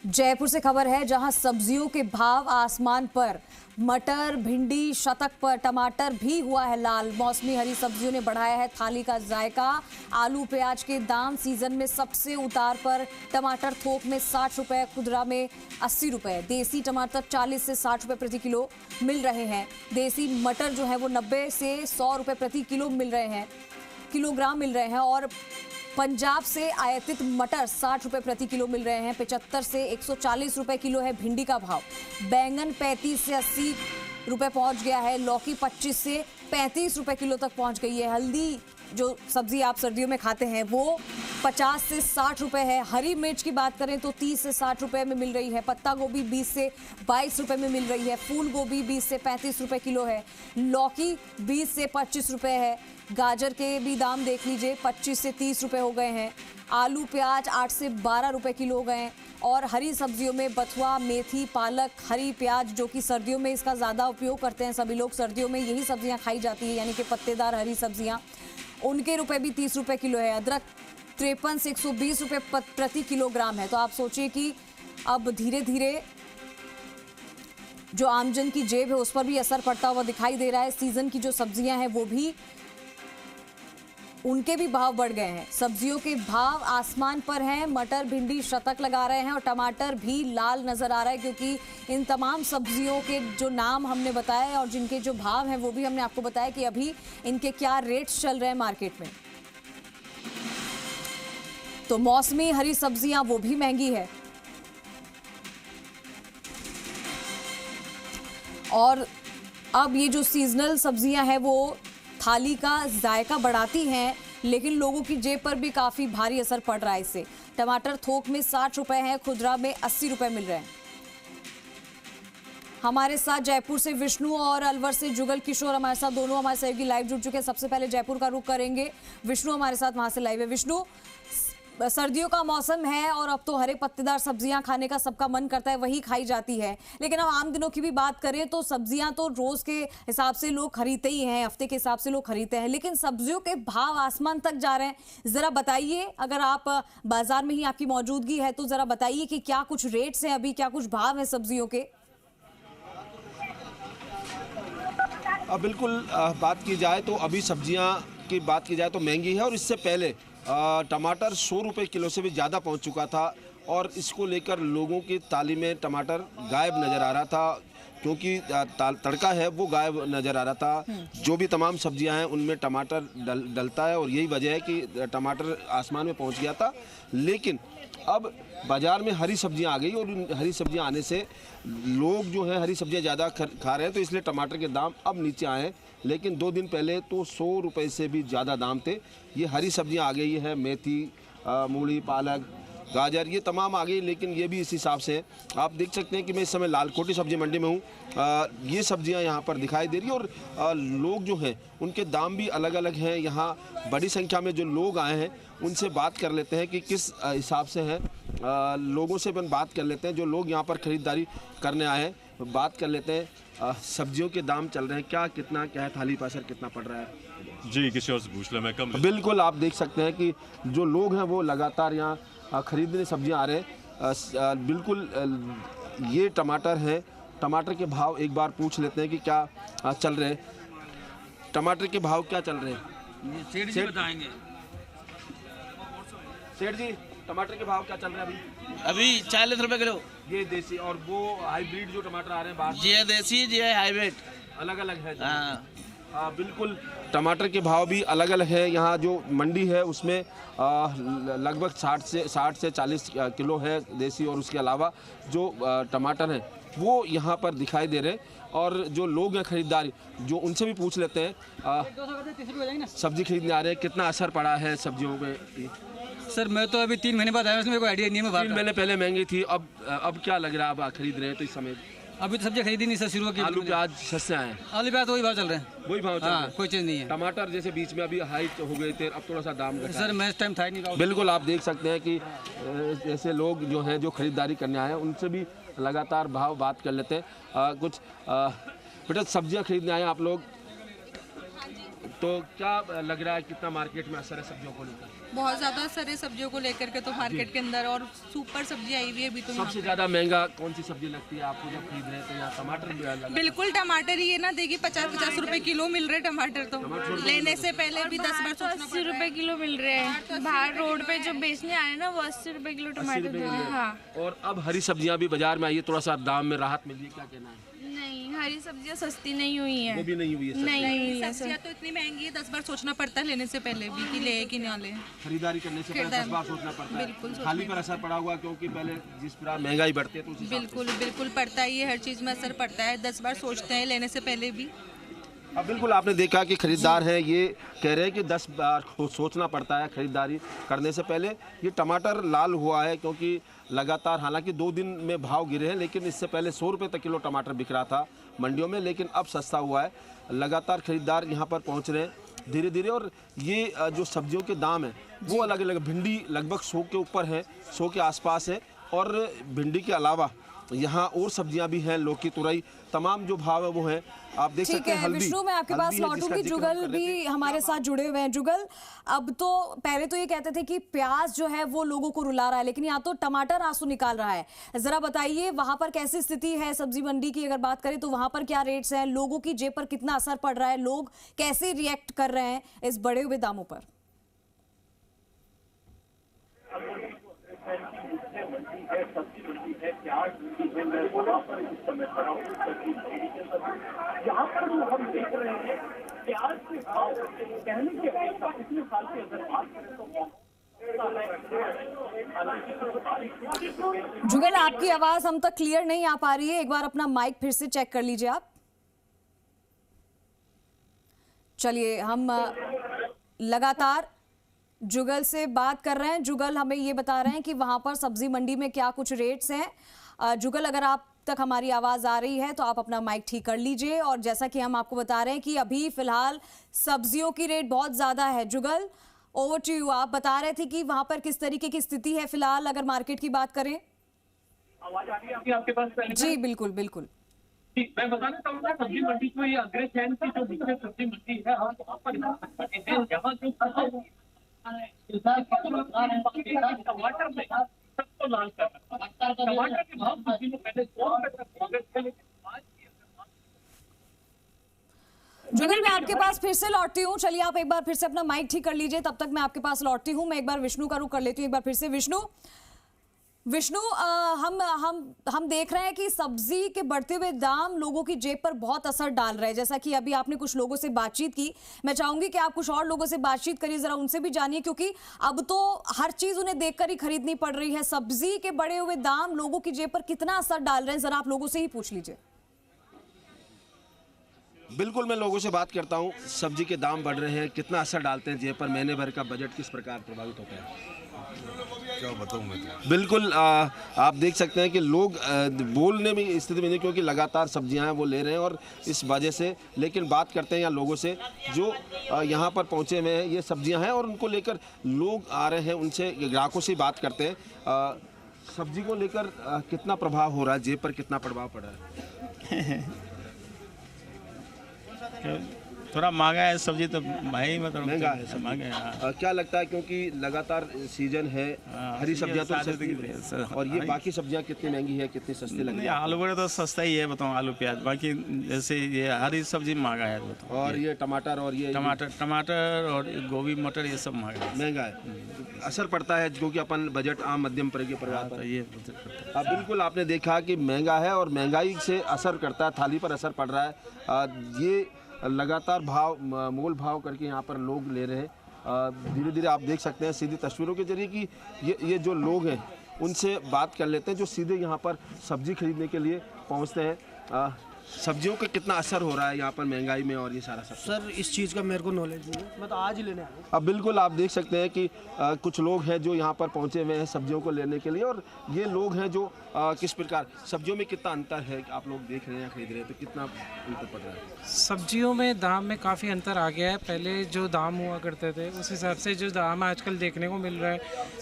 जयपुर से खबर है जहां सब्जियों के भाव आसमान पर। मटर, भिंडी, शतक पर टमाटर भी हुआ है लाल। मौसमी हरी सब्जियों ने बढ़ाया है थाली का जायका। आलू प्याज के दाम सीजन में सबसे उतार पर। टमाटर थोक में 60 रुपए, खुदरा में 80 रुपए। देसी टमाटर 40 से 60 रुपए प्रति किलो मिल रहे हैं। देसी मटर जो है वो 90 से 100 रुपए प्रति किलोग्राम मिल रहे हैं। और पंजाब से आयातित मटर 60 रुपए प्रति किलो मिल रहे हैं। 75 से 140 रुपए किलो है भिंडी का भाव। बैंगन 35 से 80 रुपए पहुंच गया है। लौकी 25 से 35 रुपए किलो तक पहुंच गई है। हल्दी जो सब्जी आप सर्दियों में खाते हैं वो 50 से 60 रुपए है। हरी मिर्च की बात करें तो 30 से 60 रुपए में मिल रही है। पत्ता गोभी 20 से 22 रुपए में मिल रही है। फूल गोभी 20 से 35 रुपए किलो है। लौकी 20 से 25 रुपए है। गाजर के भी दाम देख लीजिए, 25 से 30 रुपए हो गए हैं। आलू प्याज 8 से 12 रुपए किलो हो गए हैं। और हरी सब्जियों में बथुआ, मेथी, पालक, हरी प्याज जो कि सर्दियों में इसका ज़्यादा उपयोग करते हैं सभी लोग, सर्दियों में यही सब्जियां खाई जाती है, यानी कि पत्तेदार हरी सब्जियां, उनके रुपए भी 30 रुपए किलो है। अदरक 53 से 120 रुपए प्रति किलोग्राम है। तो आप सोचिए कि अब धीरे धीरे जो आमजन की जेब है उस पर भी असर पड़ता हुआ दिखाई दे रहा है। सीजन की जो सब्जियां हैं वो भी, उनके भी भाव बढ़ गए हैं। सब्जियों के भाव आसमान पर हैं। मटर, भिंडी, शतक लगा रहे हैं और टमाटर भी लाल नजर आ रहा है, क्योंकि इन तमाम सब्जियों के जो नाम हमने बताए और जिनके जो भाव हैं वो भी हमने आपको बताया कि अभी इनके क्या रेट्स चल रहे हैं मार्केट में। तो मौसमी हरी सब्जियां वो भी महंगी है। और अब ये जो सीजनल सब्जियां हैं वो थाली का जायका बढ़ाती हैं, लेकिन लोगों की जेब पर भी काफ़ी भारी असर पड़ रहा है इससे। टमाटर थोक में 60 रुपए हैं, खुदरा में 80 रुपए मिल रहे हैं। हमारे साथ जयपुर से विष्णु और अलवर से जुगल किशोर हमारे साथ, दोनों हमारे सहयोगी लाइव जुड़ चुके हैं। सबसे पहले जयपुर का रुख करेंगे। विष्णु हमारे साथ वहां से लाइव है। विष्णु, सर्दियों का मौसम है और अब तो हरे पत्तेदार सब्जियां खाने का सबका मन करता है, वही खाई जाती है। लेकिन अब आम दिनों की भी बात करें तो सब्जियां तो रोज के हिसाब से लोग खरीदते ही हैं, हफ्ते के हिसाब से लोग खरीदते हैं, लेकिन सब्जियों के भाव आसमान तक जा रहे हैं। जरा बताइए, अगर आप बाजार में ही आपकी मौजूदगी है तो जरा बताइए कि क्या कुछ रेट्स हैं अभी, क्या कुछ भाव है सब्जियों के। बिल्कुल, बात की जाए तो अभी सब्जियां की बात की जाए तो महंगी है। और इससे पहले टमाटर 100 रुपये किलो से भी ज़्यादा पहुंच चुका था और इसको लेकर लोगों की थाली में टमाटर गायब नज़र आ रहा था, क्योंकि तड़का है वो गायब नज़र आ रहा था। जो भी तमाम सब्जियां हैं उनमें टमाटर डलता है और यही वजह है कि टमाटर आसमान में पहुंच गया था। लेकिन अब बाज़ार में हरी सब्जियां आ गई और उन हरी सब्जियां आने से लोग जो है हरी सब्जियां ज़्यादा खा रहे हैं, तो इसलिए टमाटर के दाम अब नीचे आए हैं। लेकिन 2 दिन पहले तो 100 रुपये से भी ज़्यादा दाम थे। ये हरी सब्जियां आ गई है, मेथी, मूली, पालक, गाजर, ये तमाम आ गई, लेकिन ये भी इस हिसाब से है। आप देख सकते हैं कि मैं इस समय लालकोटी सब्जी मंडी में हूँ। ये सब्जियां यहाँ पर दिखाई दे रही है और लोग जो हैं उनके दाम भी अलग अलग हैं। यहाँ बड़ी संख्या में जो लोग आए हैं उनसे बात कर लेते हैं कि किस हिसाब से हैं। लोगों से अपन बात कर लेते हैं जो लोग यहाँ पर ख़रीदारी करने आए हैं, बात कर लेते हैं। सब्जियों के दाम चल रहे हैं, क्या है, थाली पर असर कितना पड़ रहा है? जी, किसी और से पूछ ले, मैं कम। बिल्कुल, आप देख सकते हैं कि जो लोग हैं वो लगातार यहाँ खरीदने सब्जियां आ रहे हैं। बिल्कुल, ये टमाटर हैं। टमाटर के भाव एक बार पूछ लेते हैं कि क्या चल रहे हैं। टमाटर के भाव क्या चल रहे हैं? सेठ जी बताएंगे। सेठ जी, टमाटर के भाव क्या चल रहे हैं अभी 40 रुपए किलो। ये देसी और वो हाइब्रिड जो टमाटर आ रहे हैं बाहर? जी है देसी, जी है हाइब्रिड, अलग अलग है। हाँ। बिल्कुल, टमाटर के भाव भी अलग अलग है। यहाँ जो मंडी है उसमें लगभग 60 से 40 किलो है देसी, और उसके अलावा जो टमाटर हैं वो यहाँ पर दिखाई दे रहे हैं। और जो लोग हैं खरीदारी, जो उनसे भी पूछ लेते हैं। सब्जी खरीदने आ रहे हैं, कितना असर पड़ा है सब्जियों पे? सर मैं तो अभी 3 महीने बाद आया, मेरे को आइडिया नहीं है। 3 महीने पहले महंगी थी, अब क्या लग रहा है? आप खरीद रहे हैं तो इस समय? अभी तो सब्जी खरीदी नहीं सर, शुरू की। आलू प्याज सस्ते आए? आलू प्याज तो वही भाव चल रहे हैं, वही भाव चल रहे हैं, कोई चीज़ नहीं है। टमाटर जैसे बीच में अभी हाई हो गए थे, अब थोड़ा सा दाम घटा सर मैं इस टाइम था ही नहीं। बिल्कुल, आप देख सकते हैं कि ऐसे लोग जो हैं जो खरीदारी करने आए हैं उनसे भी लगातार भाव बात कर लेते हैं। कुछ बेटा, सब्जियां खरीदने आए हैं आप लोग, तो क्या लग रहा है कितना मार्केट में असर है सब्जियों को लेकर? बहुत ज़्यादा असर है सब्जियों को लेकर के तो मार्केट के अंदर, और सुपर सब्जी आई हुई है अभी तो यहाँ सबसे पे। ज़्यादा महंगा कौन सी सब्जी लगती है आपको जब खरीद रहे हैं? तो यहाँ टमाटर भी अलग बिल्कुल टमाटर ही है ना, देखिए 50-50 रुपए किलो मिल रहे टमाटर, तो लेने से पहले भी 10 बार सोचना 80 रुपए किलो मिल रहे हैं। बाहर रोड पे जो बेचने आ रहे हैं ना, वो 80 रुपए किलो टमाटर दे रहे हैं। हाँ, और अब हरी सब्जियां भी बाजार में आई है, थोड़ा सा दाम में राहत मिली है, क्या कहना है? नहीं, हरी सब्जियां सस्ती नहीं हुई हैं। वो भी नहीं हुई है सस्ती। नहीं हुई है। सब्जियाँ तो इतनी महंगी है, 10 बार सोचना पड़ता है लेने से पहले भी कि ले कि ना ले। खरीदारी करने से पहले 10 बार सोचना पड़ता है। बिल्कुल सोचना थाली पर असर पड़ा हुआ, क्योंकि पहले जिस प्रकार महंगाई बढ़ती है तो उस हिसाब से। बिल्कुल बिल्कुल पड़ता ही है, हर चीज़ में असर पड़ता है, 10 बार सोचते हैं लेने से पहले भी। अब बिल्कुल आपने देखा कि खरीदार हैं, ये कह रहे हैं कि 10 बार सोचना पड़ता है खरीदारी करने से पहले। ये टमाटर लाल हुआ है क्योंकि लगातार, हालांकि 2 दिन में भाव गिरे हैं, लेकिन इससे पहले 100 रुपये तक किलो टमाटर बिक रहा था मंडियों में, लेकिन अब सस्ता हुआ है। लगातार खरीदार यहाँ पर पहुँच रहे हैं धीरे धीरे। और ये जो सब्जियों के दाम हैं वो अलग अलग, भिंडी लगभग 100 के ऊपर है, 100 के आसपास है। और भिंडी के अलावा यहाँ और सब्जियां भी हैं, लौकी, तुरई, तमाम जो भाव है वो हैं। आप देख ठीक सकते हैं। है हल्दी, विष्णु, मैं आपके पास हल्दी है जिसका लौटूंगी। जिक्र हम जुगल कर रहे थे। भी हमारे साथ जुड़े हुए हैं। जुगल, अब तो पहले तो ये कहते थे कि प्याज जो है वो लोगों को रुला रहा है, लेकिन यहाँ तो टमाटर आंसू निकाल रहा है। जरा बताइए वहां पर कैसी स्थिति है सब्जी मंडी की? अगर बात करें तो वहां पर क्या रेट्स हैं, लोगों की जेब पर कितना असर पड़ रहा है, लोग कैसे रिएक्ट कर रहे हैं इस बढ़े हुए दामों पर? यहाँ पर जो हम देख रहे हैं प्याज के भाव कहने की अपेक्षा पिछले साल की अगर बात करें तो जुगल, आपकी आवाज हम तक क्लियर नहीं आ पा रही है, एक बार अपना माइक फिर से चेक कर लीजिए आप। चलिए, हम लगातार जुगल से बात कर रहे हैं। जुगल हमें ये बता रहे हैं कि वहां पर सब्जी मंडी में क्या कुछ रेट्स हैं। जुगल, अगर आप तक हमारी आवाज आ रही है तो आप अपना माइक ठीक कर लीजिए। और जैसा कि हम आपको बता रहे हैं कि अभी फिलहाल सब्जियों की रेट बहुत ज्यादा है। जुगल, ओवर टू यू। आप बता रहे थे कि वहां पर किस तरीके की स्थिति है फिलहाल, अगर मार्केट की बात करें। आवाज आ रही है आपके पास? जी बिल्कुल बिल्कुल। मैं बताना चाहूँगा सब्जी मंडी को, ये अग्रसेन की जो मुख्य सब्जी मंडी है, हम वहाँ पर यहाँ जो टमाटर में सबको लाल कर टमाटर के भाव किसी में पहले 100 रुपए तक पहुंचे थे, लेकिन आज जुगल, मैं आपके पास फिर से लौटती हूँ। चलिए, आप एक बार फिर से अपना माइक ठीक कर लीजिए, तब तक मैं आपके पास लौटती हूँ। मैं एक बार विष्णु का रुख कर लेती हूँ। एक बार फिर से विष्णु, हम देख रहे हैं कि सब्जी के बढ़ते हुए दाम लोगों की जेब पर बहुत असर डाल रहे हैं। जैसा कि अभी आपने कुछ लोगों से बातचीत की, मैं चाहूंगी कि आप कुछ और लोगों से बातचीत करिए, जरा उनसे भी जानिए, क्योंकि अब तो हर चीज उन्हें देखकर ही खरीदनी पड़ रही है। सब्जी के बढ़े हुए दाम लोगों की जेब पर कितना असर डाल रहे हैं, जरा आप लोगों से ही पूछ लीजिए। बिल्कुल, मैं लोगों से बात करता हूँ। सब्जी के दाम बढ़ रहे हैं, कितना असर डालते हैं जेब पर? महीने भर का बजट किस प्रकार प्रभावित होता है? क्या बताऊं मैं तो। बिल्कुल, आप देख सकते हैं कि लोग बोलने में स्थिति में नहीं, क्योंकि लगातार सब्जियां हैं वो ले रहे हैं और इस वजह से। लेकिन बात करते हैं यहाँ लोगों से जो यहाँ पर पहुँचे हुए हैं, ये सब्जियां हैं और उनको लेकर लोग आ रहे हैं, उनसे, ग्राहकों से बात करते हैं। सब्जी को लेकर कितना प्रभाव हो रहा है, जेब पर कितना प्रभाव पड़ रहा है? थोड़ा महंगा है सब्जी तो भाई, मतलब महंगा है सब्जी। महंगा है, हाँ। क्या लगता है, क्योंकि लगातार सीजन है, हरी सब्जियां तो सस्ती, और ये बाकी सब्जियां कितनी महंगी है, कितनी सस्ती लग रही नहीं, है? आलू वगैरह तो सस्ता ही है, बताऊँ, आलू प्याज। बाकी जैसे ये हरी सब्जी महंगा है, बताऊँ। और ये टमाटर और ये टमाटर और गोभी, मटर, ये सब महंगा है। महंगा है, असर पड़ता है, क्योंकि अपन बजट आम मध्यम वर्ग के परिवार पर। ये अब बिल्कुल आपने देखा कि महंगा है और महंगाई से असर करता है, थाली पर असर पड़ रहा है। ये लगातार मोल भाव करके यहाँ पर लोग ले रहे हैं। धीरे धीरे आप देख सकते हैं सीधी तस्वीरों के जरिए कि ये जो लोग हैं उनसे बात कर लेते हैं, जो सीधे यहाँ पर सब्जी खरीदने के लिए पहुँचते हैं। सब्जियों का कितना असर हो रहा है यहाँ पर महंगाई में और ये सारा सब? सर, इस चीज़ का मेरे को नॉलेज नहीं है, मैं तो आज ही लेने आया हूँ। अब बिल्कुल आप देख सकते हैं कि कुछ लोग हैं जो यहाँ पर पहुँचे हुए हैं सब्जियों को लेने के लिए। और ये लोग हैं जो किस प्रकार सब्जियों में कितना अंतर है, आप लोग देख रहे हैं, खरीद रहे हैं, तो कितना अंतर पड़ रहा है? सब्जियों में दाम में काफ़ी अंतर आ गया है। पहले जो दाम हुआ करते थे उस हिसाब से जो दाम आजकल देखने को मिल रहा है,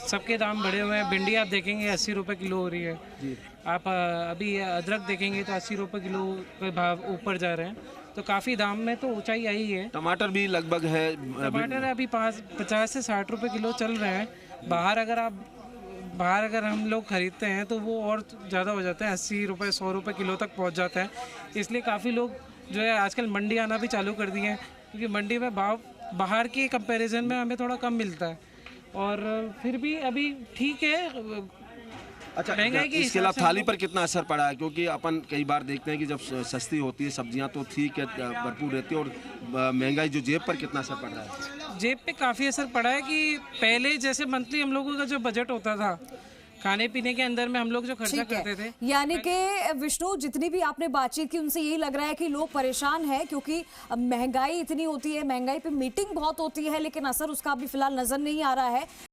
सबके दाम बढ़े हुए हैं। भिंडी आप देखेंगे 80 रुपये किलो हो रही है। आप अभी अदरक देखेंगे तो 80 रुपये किलो के भाव ऊपर जा रहे हैं। तो काफ़ी दाम में तो ऊंचाई आई है। टमाटर भी लगभग है टमाटर अभी 50 से 60 रुपए किलो चल रहे हैं। बाहर अगर हम लोग खरीदते हैं तो वो और ज़्यादा हो जाता है, 80 रुपये 100 रुपये किलो तक पहुंच जाता है। इसलिए काफ़ी लोग जो है आजकल मंडी आना भी चालू कर दिए हैं, क्योंकि मंडी में भाव बाहर के कंपैरिजन में हमें थोड़ा कम मिलता है। और फिर भी अभी ठीक है। अच्छा, महंगाई के इसके हिसाब अलावा से थाली पर कितना असर पड़ा है? क्योंकि अपन कई बार देखते हैं कि जब सस्ती होती है सब्जियां तो ठीक है, भरपूर रहती है, और महंगाई जो जेब पर कितना असर पड़ रहा है? जेब पे काफ़ी असर पड़ा है कि पहले जैसे मंथली हम लोगों का जो बजट होता था खाने पीने के अंदर में हम लोग जो खर्चा करते थे, यानी कि विष्णु जितनी भी आपने बातचीत की उनसे यही लग रहा है कि लोग परेशान हैं, क्योंकि महंगाई इतनी होती है, महंगाई पे मीटिंग बहुत होती है, लेकिन असर उसका अभी फिलहाल नजर नहीं आ रहा है।